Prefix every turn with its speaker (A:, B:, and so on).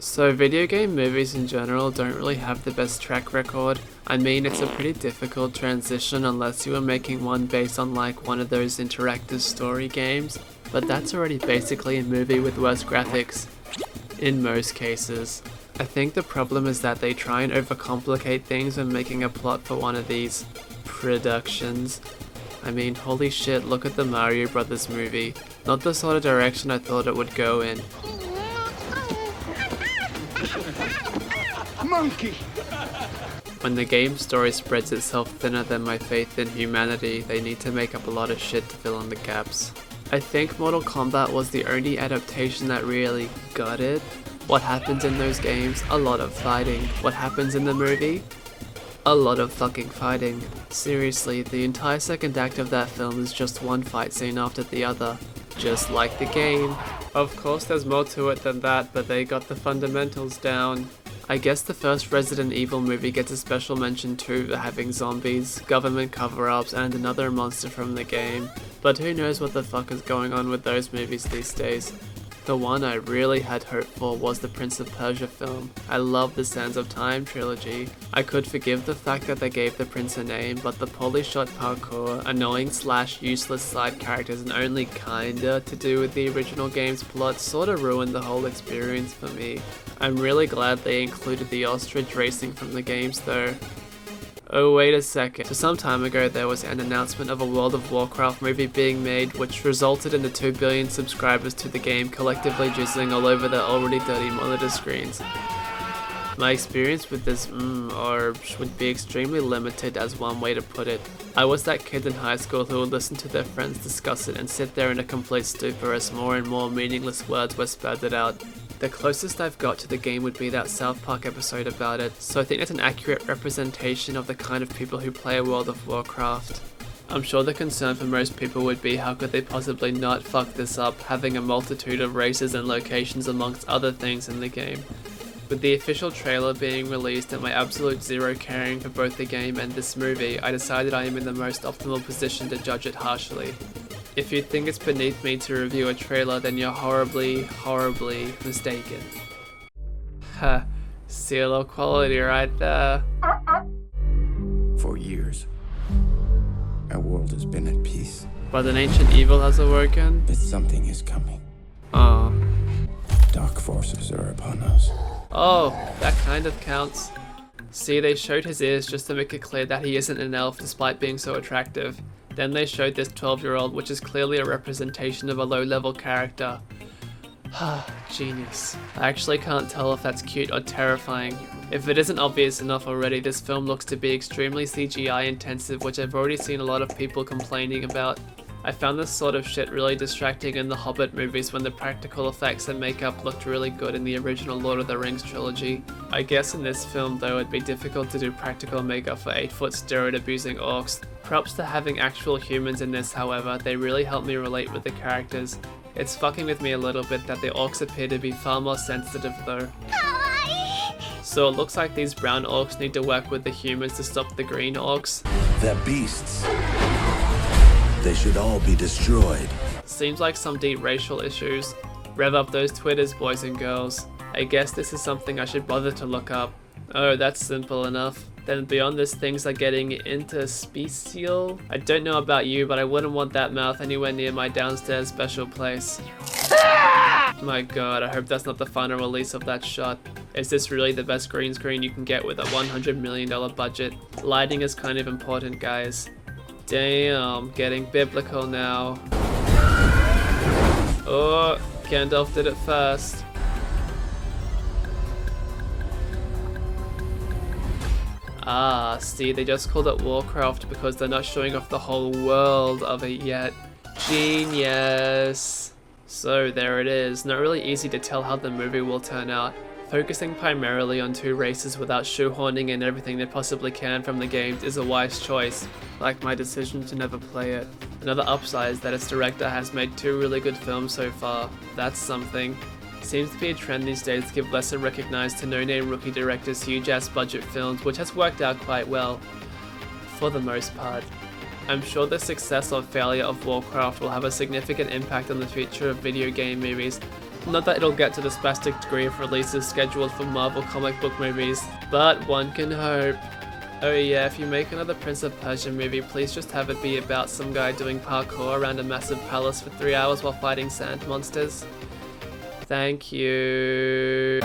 A: So video game movies in general don't really have the best track record. I mean, it's a pretty difficult transition unless you are making one based on like one of those interactive story games, but that's already basically a movie with worse graphics, in most cases. I think the problem is that they try and overcomplicate things when making a plot for one of these productions. I mean, holy shit, look at the Mario Brothers movie. Not the sort of direction I thought it would go in.
B: Monkey!
A: When the game story spreads itself thinner than my faith in humanity, they need to make up a lot of shit to fill in the gaps. I think Mortal Kombat was the only adaptation that really got it. What happens in those games? A lot of fighting. What happens in the movie? A lot of fucking fighting. Seriously, the entire second act of that film is just one fight scene after the other. Just like the game. Of course there's more to it than that, but they got the fundamentals down. I guess the first Resident Evil movie gets a special mention too for having zombies, government cover-ups, and another monster from the game. But who knows what the fuck is going on with those movies these days. The one I really had hope for was the Prince of Persia film. I love the Sands of Time trilogy. I could forgive the fact that they gave the prince a name, but the poorly shot parkour, annoying / useless side characters and only kinda to do with the original game's plot sorta ruined the whole experience for me. I'm really glad they included the ostrich racing from the games though. Oh wait a second, so some time ago there was an announcement of a World of Warcraft movie being made which resulted in the 2 billion subscribers to the game collectively jizzing all over their already dirty monitor screens. My experience with this would be extremely limited as one way to put it. I was that kid in high school who would listen to their friends discuss it and sit there in a complete stupor as more and more meaningless words were spouted out. The closest I've got to the game would be that South Park episode about it, so I think that's an accurate representation of the kind of people who play World of Warcraft. I'm sure the concern for most people would be how could they possibly not fuck this up, having a multitude of races and locations amongst other things in the game. With the official trailer being released and my absolute zero caring for both the game and this movie, I decided I am in the most optimal position to judge it harshly. If you think it's beneath me to review a trailer, then you're horribly, horribly mistaken. Ha, seal of quality right there.
B: For years, our world has been at peace.
A: But an ancient evil has awoken?
B: But something is coming.
A: Oh.
B: Dark forces are upon us.
A: Oh, that kind of counts. See, they showed his ears just to make it clear that he isn't an elf despite being so attractive. Then they showed this 12-year-old, which is clearly a representation of a low-level character. Genius. I actually can't tell if that's cute or terrifying. If it isn't obvious enough already, this film looks to be extremely CGI intensive, which I've already seen a lot of people complaining about. I found this sort of shit really distracting in the Hobbit movies when the practical effects and makeup looked really good in the original Lord of the Rings trilogy. I guess in this film though it'd be difficult to do practical makeup for 8-foot steroid-abusing orcs. Props to having actual humans in this however, they really help me relate with the characters. It's fucking with me a little bit that the orcs appear to be far more sensitive though. So it looks like these brown orcs need to work with the humans to stop the green orcs.
C: They're beasts. They should all be destroyed.
A: Seems like some deep racial issues. Rev up those Twitters, boys and girls. I guess this is something I should bother to look up. Oh, that's simple enough. Then beyond this, things are getting interspecial. I don't know about you, but I wouldn't want that mouth anywhere near my downstairs special place. My god, I hope that's not the final release of that shot. Is this really the best green screen you can get with a $100 million budget? Lighting is kind of important, guys. Damn, getting biblical now. Oh, Gandalf did it first. Ah, see, they just called it Warcraft because they're not showing off the whole world of it yet. Genius! So there it is, not really easy to tell how the movie will turn out. Focusing primarily on 2 races without shoehorning in everything they possibly can from the games is a wise choice, like my decision to never play it. Another upside is that its director has made 2 really good films so far. That's something. Seems to be a trend these days to give lesser recognized to no-name rookie directors huge-ass budget films, which has worked out quite well, for the most part. I'm sure the success or failure of Warcraft will have a significant impact on the future of video game movies, Not that it'll get to the spastic degree of releases scheduled for Marvel comic book movies, but one can hope. Oh yeah, if you make another Prince of Persia movie, please just have it be about some guy doing parkour around a massive palace for 3 hours while fighting sand monsters. Thank you.